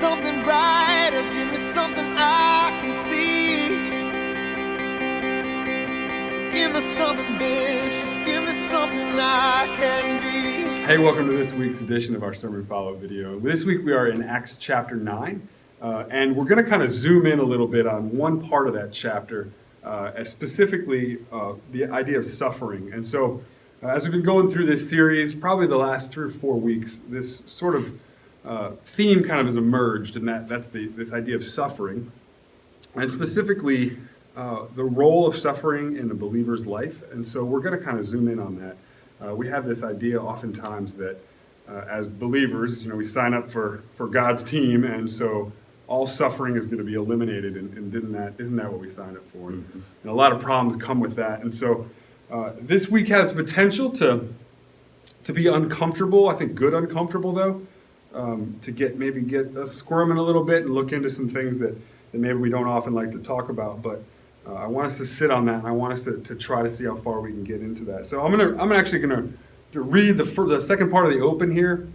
something brighter, give me something I can see. Give me something vicious, give me something I can be. Hey, welcome to this week's edition of our Sermon Follow video. This week we are in Acts chapter 9, and we're going to kind of zoom in a little bit on one part of that chapter, specifically the idea of suffering. And so, as we've been going through this series, probably the last 3 or 4 weeks, this sort of theme kind of has emerged, and that's this idea of suffering, and specifically the role of suffering in a believer's life. And so we're going to kind of zoom in on that. We have this idea oftentimes that as believers, we sign up for God's team, and so all suffering is going to be eliminated, and isn't that what we signed up for? Mm-hmm. And a lot of problems come with that. And so this week has potential to be uncomfortable, I think good uncomfortable though, to get us squirming a little bit and look into some things that maybe we don't often like to talk about, but I want us to sit on that, and I want us to try to see how far we can get into that. So I'm actually gonna read the second part of the open here,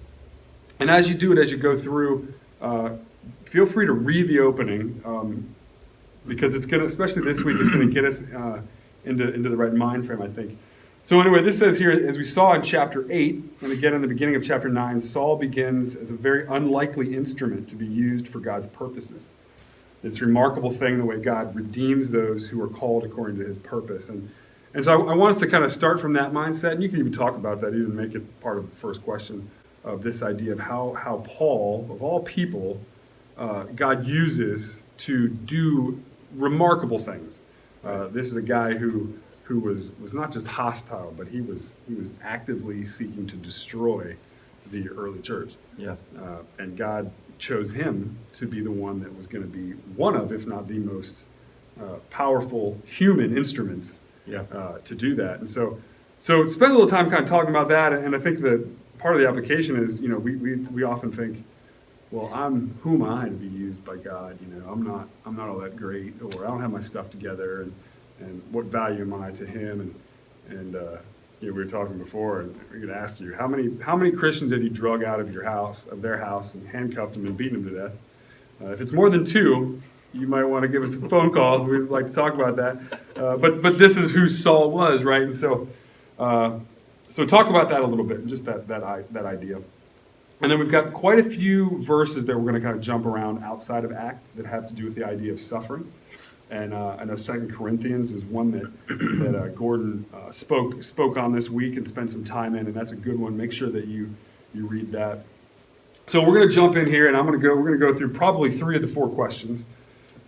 and as you do it, as you go through, feel free to read the opening, because it's gonna, especially this week, it's gonna get us into the right mind frame, I think. So anyway, this says here, as we saw in chapter 8, and again in the beginning of chapter 9, Saul begins as a very unlikely instrument to be used for God's purposes. It's a remarkable thing, the way God redeems those who are called according to his purpose. And so I want us to kind of start from that mindset, and you can even talk about that, even make it part of the first question of this idea of how Paul, of all people, God uses to do remarkable things. This is a guy who was not just hostile, but he was actively seeking to destroy the early church. Yeah. And God chose him to be the one that was going to be one of, if not the most powerful human instruments to do that. And so spend a little time kind of talking about that. And I think that part of the application is, we often think, well, who am I to be used by God? I'm not all that great, or I don't have my stuff together, and what value am I to him? And we were talking before, and we're going to ask you, how many Christians have you drug out of their house, and handcuffed them and beaten them to death? If it's more than 2, you might want to give us a phone call. We'd like to talk about that. But this is who Saul was, right? And so talk about that a little bit, just that idea. And then we've got quite a few verses that we're going to kind of jump around outside of Acts that have to do with the idea of suffering. And I know 2 Corinthians is one that Gordon spoke on this week and spent some time in, and that's a good one. Make sure that you read that. So we're going to jump in here, and we're going to go through probably 3 of the 4 questions,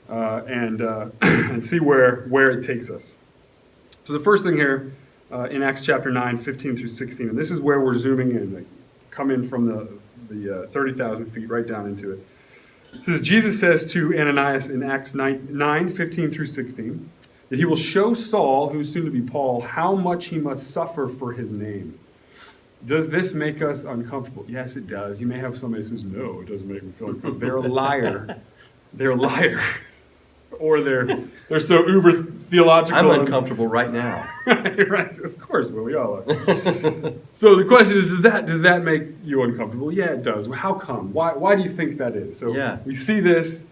and see where it takes us. So the first thing here in Acts chapter 9, 15 through 16, and this is where we're zooming in. Like, come in from the 30,000 feet right down into it. It says, Jesus says to Ananias in Acts 9, 15 through 16, that he will show Saul, who's soon to be Paul, how much he must suffer for his name. Does this make us uncomfortable? Yes, it does. You may have somebody who says, no, it doesn't make me feel uncomfortable. They're a liar. They're a liar. Or they're so uber theological. I'm uncomfortable right now. Right, of course, well, we all are. So the question is, does that make you uncomfortable? Yeah, it does. Well, how come? Why do you think that is? So we see this.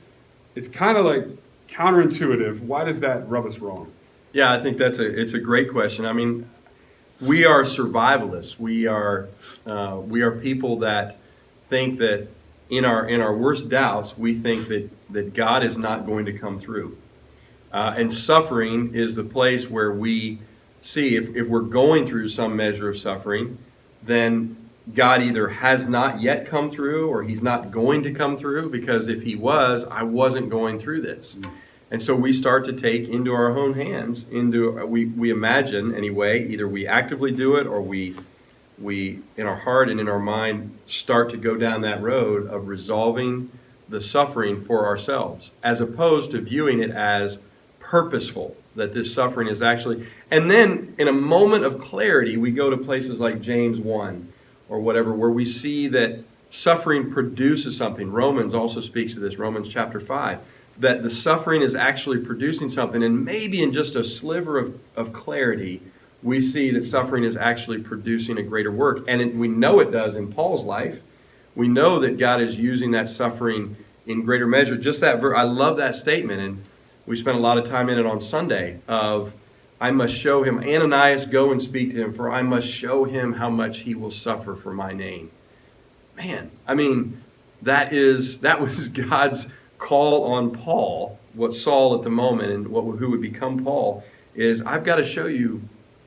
It's kind of like counterintuitive. Why does that rub us wrong? Yeah, I think it's a great question. I mean, we are survivalists. We are people that think that in our worst doubts, we think that God is not going to come through. And suffering is the place where we see if we're going through some measure of suffering, then God either has not yet come through or he's not going to come through, because if he was, I wasn't going through this. And so we start to take into our own hands, we imagine anyway, either we actively do it or we in our heart and in our mind start to go down that road of resolving the suffering for ourselves, as opposed to viewing it as purposeful, that this suffering is actually, and then in a moment of clarity, we go to places like James 1 or whatever, where we see that suffering produces something. Romans also speaks to this, Romans chapter 5, that the suffering is actually producing something, and maybe in just a sliver of clarity, we see that suffering is actually producing a greater work. And we know it does in Paul's life. We know that God is using that suffering in greater measure. Just that I love that statement, and we spent a lot of time in it on Sunday of, I must show him, Ananias, go and speak to him, for I must show him how much he will suffer for my name. Man, I mean, that was God's call on Paul, what Saul at the moment and who would become Paul, is I've got to show you,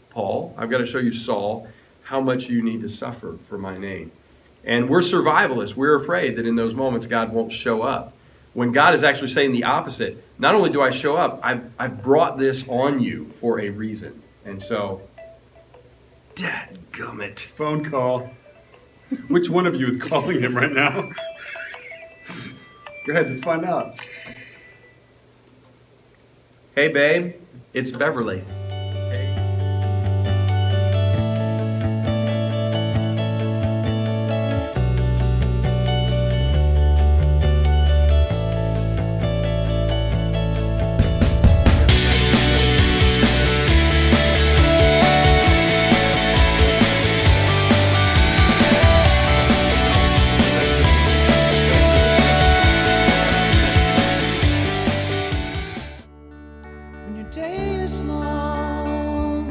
Paul, I've got to show you, Saul, how much you need to suffer for my name. And we're survivalists. We're afraid that in those moments God won't show up. When God is actually saying the opposite, not only do I show up, I've brought this on you for a reason. And so, dadgummit. Phone call. Which one of you is calling him right now? Go ahead, let's find out. Hey, babe, it's Beverly. Hey. When your day is long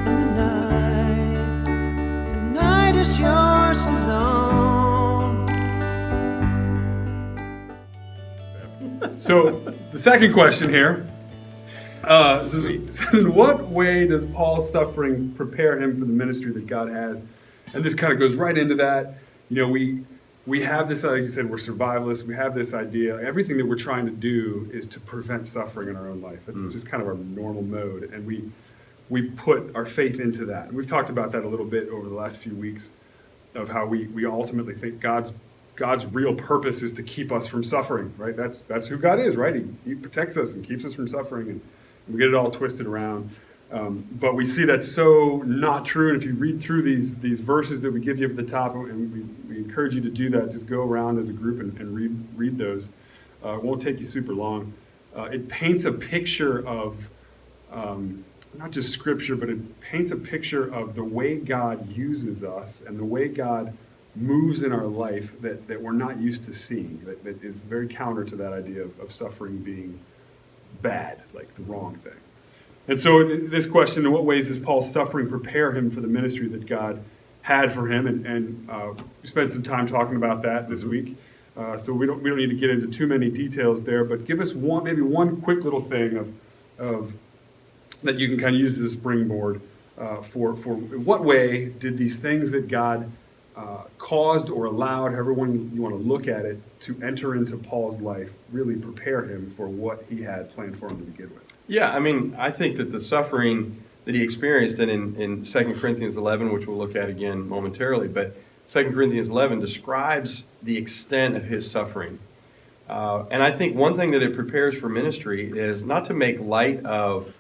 and the night is yours alone. So the second question here says, in what way does Paul's suffering prepare him for the ministry that God has? And this kind of goes right into that. You know, we have this, like you said, we're survivalists. We have this idea. Everything that we're trying to do is to prevent suffering in our own life. It's just kind of our normal mode. And we put our faith into that. And we've talked about that a little bit over the last few weeks of how we ultimately think God's real purpose is to keep us from suffering, right? That's who God is, right? He protects us and keeps us from suffering, and we get it all twisted around. But we see that's so not true. And if you read through these verses that we give you at the top, and we encourage you to do that, just go around as a group and read those. It won't take you super long. It paints a picture of not just scripture, but it paints a picture of the way God uses us and the way God moves in our life that we're not used to seeing, that is very counter to that idea of suffering being bad, like the wrong thing. And so this question, in what ways does Paul's suffering prepare him for the ministry that God had for him? And we spent some time talking about that this week. So we don't need to get into too many details there, but give us maybe one quick little thing of that you can kind of use as a springboard for in what way did these things that God caused or allowed, however you want to look at it, to enter into Paul's life, really prepare him for what he had planned for him to begin with? Yeah, I mean, I think that the suffering that he experienced, and in 2 Corinthians 11, which we'll look at again momentarily, but 2 Corinthians 11 describes the extent of his suffering. And I think one thing that it prepares for ministry is not to make light of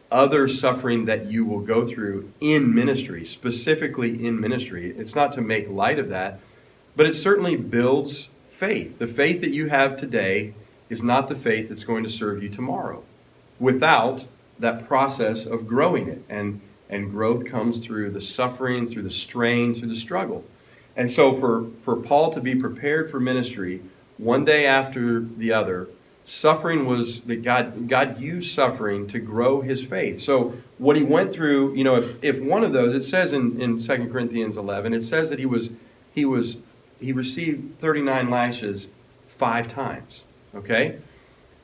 other suffering that you will go through in ministry, specifically in ministry. It's not to make light of that, but it certainly builds faith. The faith that you have today is not the faith that's going to serve you tomorrow without that process of growing it. And growth comes through the suffering, through the strain, through the struggle. And so for Paul to be prepared for ministry one day after the other, suffering was that God used suffering to grow his faith. So what he went through, you know, if one of those, it says in 2 Corinthians 11, it says that he received 39 lashes 5 times. Okay?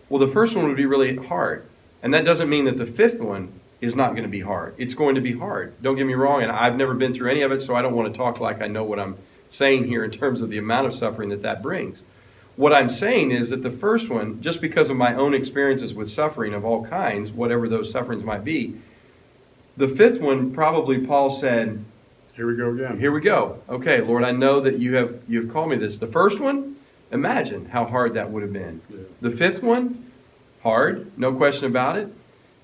Well, the first one would be really hard. And that doesn't mean that the 5th one is not going to be hard. It's going to be hard. Don't get me wrong, and I've never been through any of it, so I don't want to talk like I know what I'm saying here in terms of the amount of suffering that brings. What I'm saying is that the first one, just because of my own experiences with suffering of all kinds, whatever those sufferings might be, the 5th one, probably Paul said, Here we go again. Here we go. Okay, Lord, I know that you've called me this. The first one, imagine how hard that would have been. Yeah. The 5th one, hard, no question about it.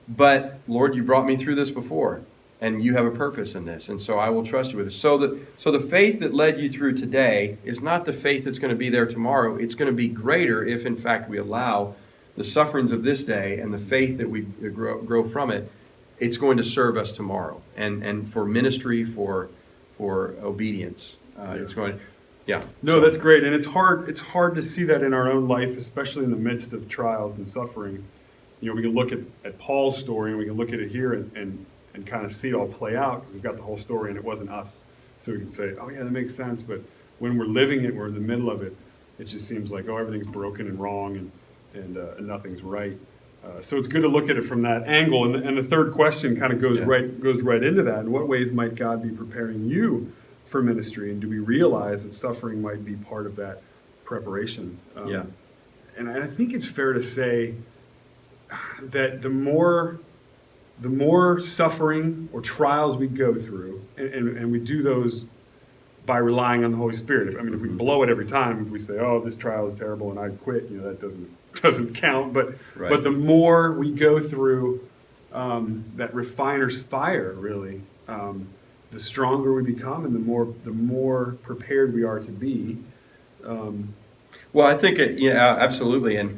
But Lord, you brought me through this before, and you have a purpose in this, and so I will trust you with it. So the faith that led you through today is not the faith that's going to be there tomorrow. It's going to be greater if, in fact, we allow the sufferings of this day and the faith that we grow from it. It's going to serve us tomorrow, and for ministry, for obedience. It's going, yeah. No, that's great, and it's hard. It's hard to see that in our own life, especially in the midst of trials and suffering. We can look at Paul's story, and we can look at it here and kind of see it all play out. We've got the whole story, and it wasn't us, so we can say, oh yeah, that makes sense. But when we're living it, we're in the middle of it. It just seems like, oh, everything's broken and wrong, and nothing's right. So it's good to look at it from that angle. And the third question kind of goes right into that. In what ways might God be preparing you for ministry, and do we realize that suffering might be part of that preparation? And I think it's fair to say that the more suffering or trials we go through, and we do those by relying on the Holy Spirit. If we blow it every time, if we say, "Oh, this trial is terrible," and I quit, that doesn't count. But the more we go through that refiner's fire, really, the stronger we become, and the more prepared we are to be. Well, I think absolutely. And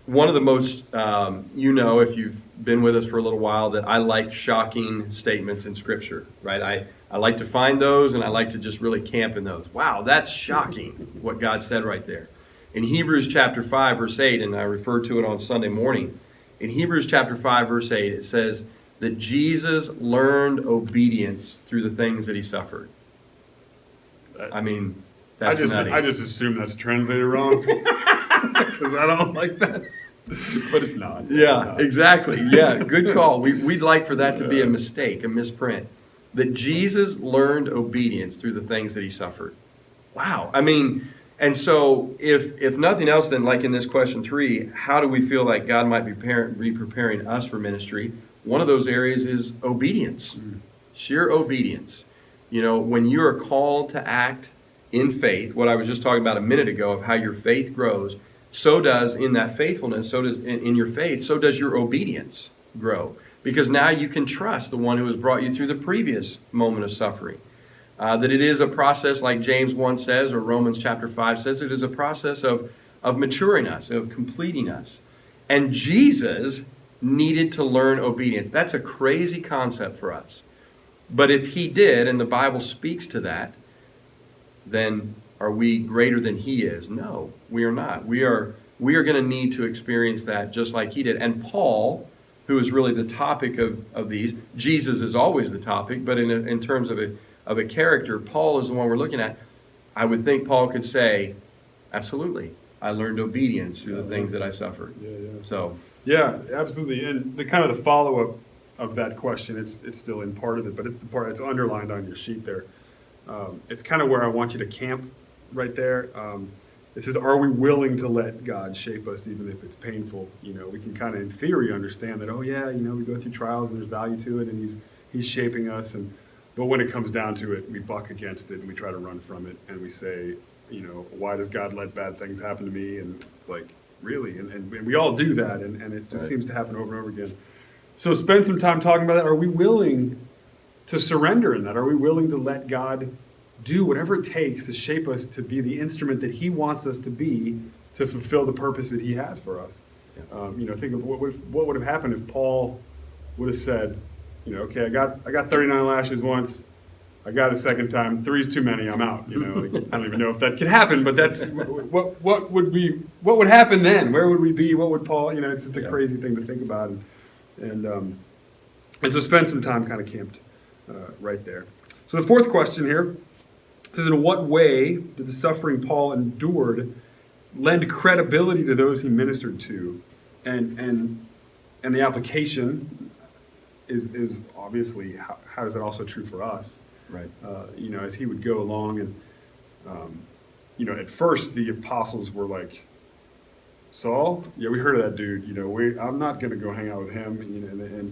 one of the most, if you've been with us for a little while, that I like shocking statements in Scripture, right? I like to find those, and I like to just really camp in those. Wow, that's shocking, what God said right there. In Hebrews chapter 5, verse 8, and I referred to it on Sunday morning, in Hebrews chapter 5, verse 8, it says that Jesus learned obedience through the things that he suffered. That's nutty. I just assume that's translated wrong, because I don't like that. But it's not. Yeah, exactly. Yeah, good call. We'd like for that to be a mistake, a misprint. That Jesus learned obedience through the things that he suffered. Wow. And so if nothing else, then like in this question 3, how do we feel like God might be preparing us for ministry? One of those areas is obedience, sheer obedience. When you are called to act in faith, what I was just talking about a minute ago of how your faith grows, so does in that faithfulness, so does in your faith, so does your obedience grow. Because now you can trust the one who has brought you through the previous moment of suffering. That it is a process, like James 1 says, or Romans chapter 5 says, it is a process of maturing us, of completing us. And Jesus needed to learn obedience. That's a crazy concept for us. But if he did, and the Bible speaks to that, then are we greater than he is? No, we are not. We are going to need to experience that just like he did. And Paul, who is really the topic of these, Jesus is always the topic, but in terms of a character, Paul is the one we're looking at. I would think Paul could say, absolutely, I learned obedience through the things that I suffered. Yeah, absolutely. And the kind of the follow-up of that question, it's still in part of it, but it's the part that's underlined on your sheet there. It's kind of where I want you to camp right there. It says, are we willing to let God shape us even if it's painful? We can kind of in theory understand that, we go through trials and there's value to it, and he's shaping us. But when it comes down to it, we buck against it and we try to run from it, and we say, why does God let bad things happen to me? And it's like, really? And we all do that, and it just seems to happen over and over again. So spend some time talking about that. Are we willing to surrender in that? Are we willing to let God do whatever it takes to shape us to be the instrument that he wants us to be to fulfill the purpose that he has for us? Think of what would have happened if Paul would have said, okay, I got 39 lashes once, I got it a second time, 3's too many, I'm out. I don't even know if that could happen, but that's what would happen then? Where would we be? What would Paul? It's just a crazy thing to think about, and so spend some time kind of camped right there. So the fourth question here says, in what way did the suffering Paul endured lend credibility to those he ministered to? And the application is obviously, how is that also true for us? Right. As he would go along, and at first the apostles were like, Saul, we heard of that dude. I'm not going to go hang out with him.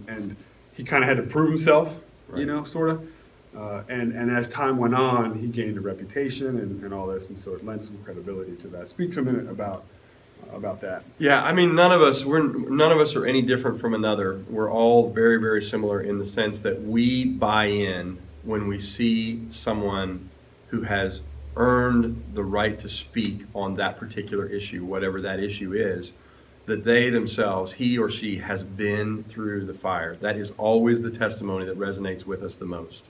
And he kind of had to prove himself. Right. Sort of. And as time went on, he gained a reputation and all this, and so it lent some credibility to that. Speak to a minute about that. Yeah, none of us are any different from another. We're all very, very similar in the sense that we buy in when we see someone who has earned the right to speak on that particular issue, whatever that issue is, that they themselves, he or she, has been through the fire. That is always the testimony that resonates with us the most.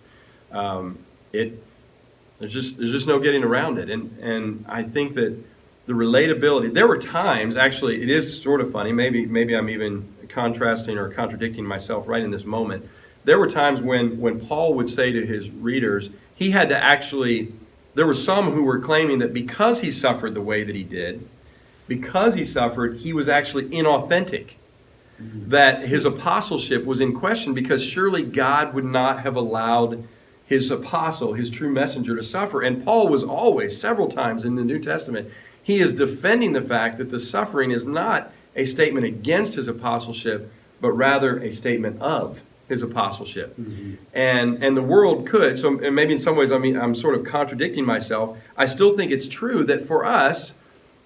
There's just no getting around it. And I think that the relatability, there were times, actually, it is sort of funny, maybe I'm even contrasting or contradicting myself right in this moment. There were times when Paul would say to his readers, he had to actually, there were some who were claiming that because he suffered the way that he did, because he suffered, he was actually inauthentic. That his apostleship was in question because surely God would not have allowed his apostle, his true messenger, to suffer. And Paul was always, several times in the New Testament, he is defending the fact that the suffering is not a statement against his apostleship, but rather a statement of his apostleship. And the world could, so and maybe in some ways I'm sort of contradicting myself. I still think it's true that for us,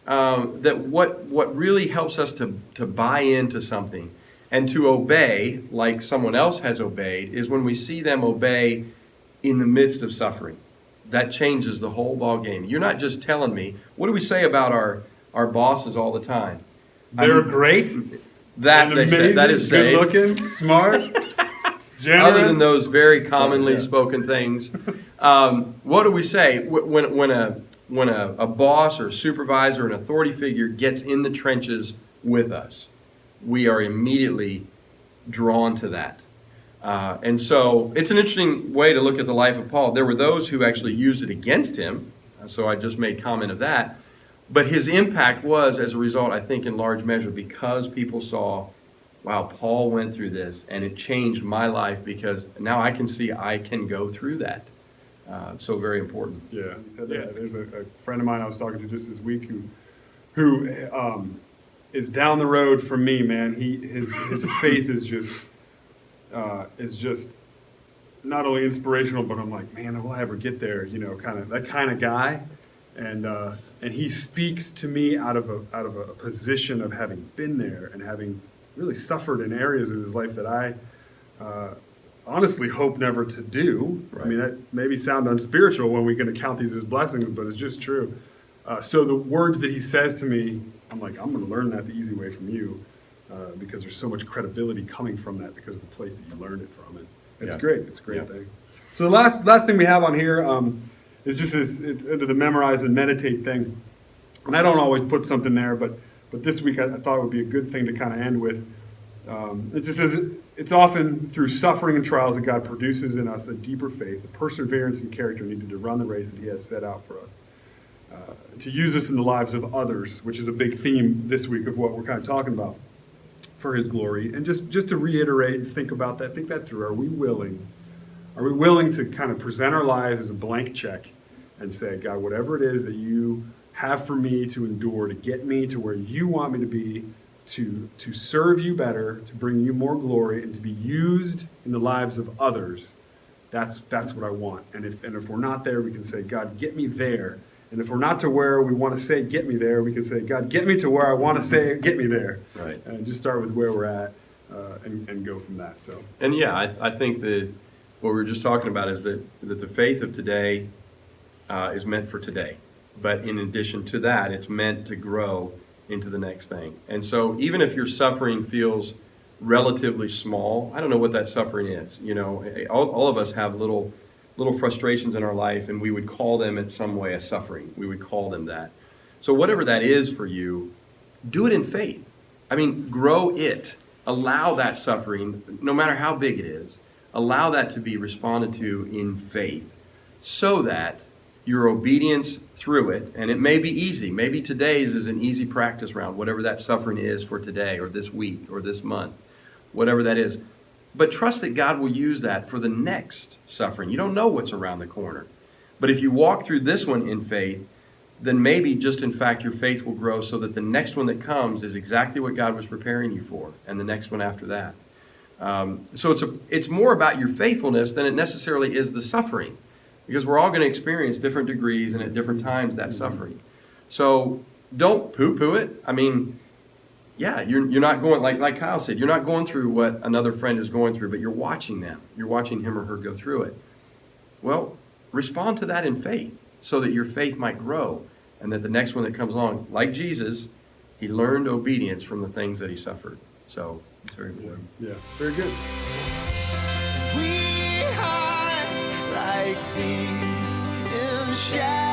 that what really helps us to buy into something and to obey like someone else has obeyed is when we see them obey in the midst of suffering. That changes the whole ball game. You're not just telling me, what do we say about our bosses all the time? They're great. That and they say, that is good saved. looking, smart, generous. Other than those very commonly spoken things, what do we say when a boss or supervisor, an authority figure gets in the trenches with us? We are immediately drawn to that. And so it's an interesting way to look at the life of Paul. There were those who actually used it against him, so I just made comment of that. But his impact was, as a result, I think, in large measure, because people saw, wow, Paul went through this, and it changed my life because now I can see I can go through that. So very important. Yeah, you said that. There's a friend of mine I was talking to just this week who is down the road from me, man. His faith is just not only inspirational, but I'm like, man, will I ever get there? You know, kind of that kind of guy. And he speaks to me out of a position of having been there and having really suffered in areas of his life that I honestly hope never to do. Right. I mean, that maybe sound unspiritual when we're going to count these as blessings, but it's just true. So the words that he says to me, I'm like, I'm going to learn that the easy way from you, because there's so much credibility coming from that because of the place that you learned it from. And it's great. It's a great thing. So the last thing we have on here is just it's under the memorize and meditate thing. And I don't always put something there, but this week I thought it would be a good thing to kind of end with. It just says, it's often through suffering and trials that God produces in us a deeper faith, the perseverance and character needed to run the race that he has set out for us. To use this in the lives of others, which is a big theme this week of what we're kind of talking about, for his glory. And just to reiterate and think about that, think that through. Are we willing to kind of present our lives as a blank check and say, God, whatever it is that you have for me to endure, to get me to where you want me to be, to serve you better, to bring you more glory, and to be used in the lives of others, that's what I want. And if we're not there, we can say, God, get me there. And if we're not to where we want to say, get me there, we can say, God, get me to where I want to say, get me there. Right. And just start with where we're at and go from that. So. And yeah, I think that what we were just talking about is that the faith of today is meant for today. But in addition to that, it's meant to grow into the next thing. And so even if your suffering feels relatively small, I don't know what that suffering is. You know, all of us have little frustrations in our life, and we would call them in some way a suffering. We would call them that. So whatever that is for you, do it in faith. I mean, grow it. Allow that suffering, no matter how big it is, allow that to be responded to in faith, so that your obedience through it, and it may be easy. Maybe today's is an easy practice round, whatever that suffering is for today or this week or this month, whatever that is. But trust that God will use that for the next suffering. You don't know what's around the corner. But if you walk through this one in faith, then maybe just in fact your faith will grow so that the next one that comes is exactly what God was preparing you for, and the next one after that. So it's more about your faithfulness than it necessarily is the suffering, because we're all going to experience different degrees and at different times that suffering. So don't poo-poo it. I mean, yeah, you're not going, like Kyle said, you're not going through what another friend is going through, but you're watching them. You're watching him or her go through it. Well, respond to that in faith so that your faith might grow, and that the next one that comes along, like Jesus, he learned obedience from the things that he suffered. So it's very important. Yeah, very good. We hide like thieves in shadows.